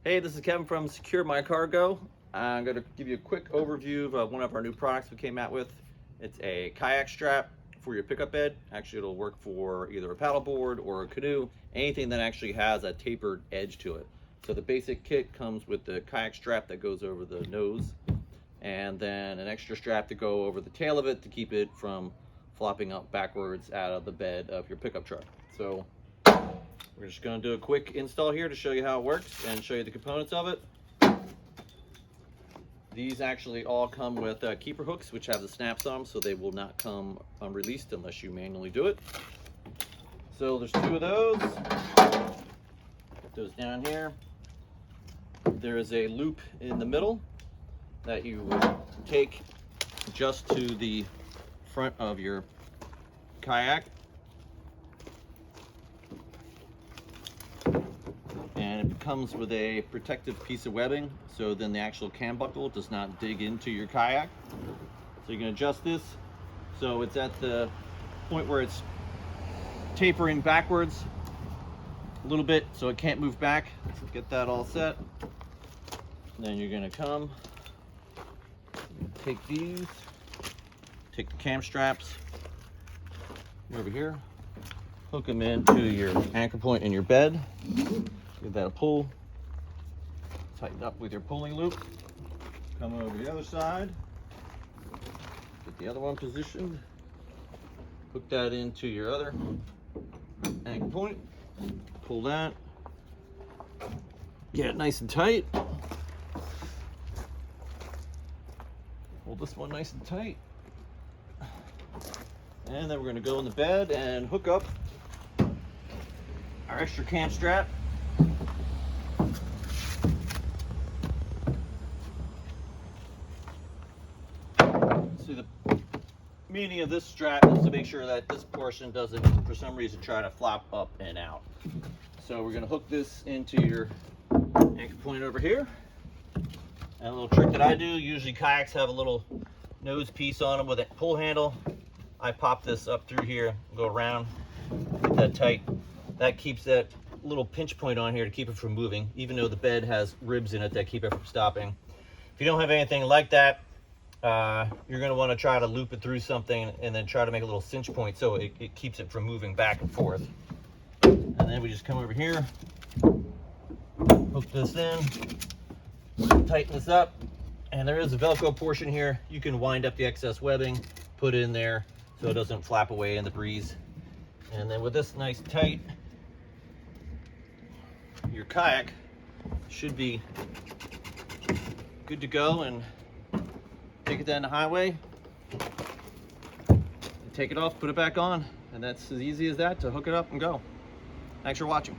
Hey, this is Kevin from SecureMyCargo. I'm going to give you a quick overview of one of our new products we came out with. It's a kayak strap for your pickup bed. Actually, it'll work for either a paddleboard or a canoe, anything that actually has a tapered edge to it. So the basic kit comes with the kayak strap that goes over the nose, and then an extra strap to go over the tail of it to keep it from flopping up backwards out of the bed of your pickup truck. So we're just going to do a quick install here to show you how it works and show you the components of it. These actually all come with keeper hooks, which have the snaps on them, so they will not come unreleased unless you manually do it. So there's two of those. Put those down here. There is a loop in the middle that you would take just to the front of your kayak. And it comes with a protective piece of webbing, so then the actual cam buckle does not dig into your kayak. So you can adjust this so it's at the point where it's tapering backwards a little bit so it can't move back. So get that all set. Then you're going to come take these, take the cam straps over here, hook them into your anchor point in your bed. Give that a pull, tighten up with your pulling loop, come over the other side, get the other one positioned, hook that into your other anchor point, pull that, get it nice and tight, hold this one nice and tight, and then we're going to go in the bed and hook up our extra cam strap. See, the meaning of this strap is to make sure that this portion doesn't, for some reason, try to flop up and out. So we're going to hook this into your anchor point over here. And a little trick that I do, usually kayaks have a little nose piece on them with a pull handle. I pop this up through here, go around, get that tight. That keeps that little pinch point on here to keep it from moving, even though the bed has ribs in it that keep it from stopping. If you don't have anything like that, you're going to want to try to loop it through something and then try to make a little cinch point so it keeps it from moving back and forth. And then we just come over here, hook this in, tighten this up, and there is a Velcro portion here. You can wind up the excess webbing, put it in there so it doesn't flap away in the breeze. And then with this nice tight, your kayak should be good to go, and take it down the highway, take it off, put it back on, and that's as easy as that to hook it up and go. Thanks for watching.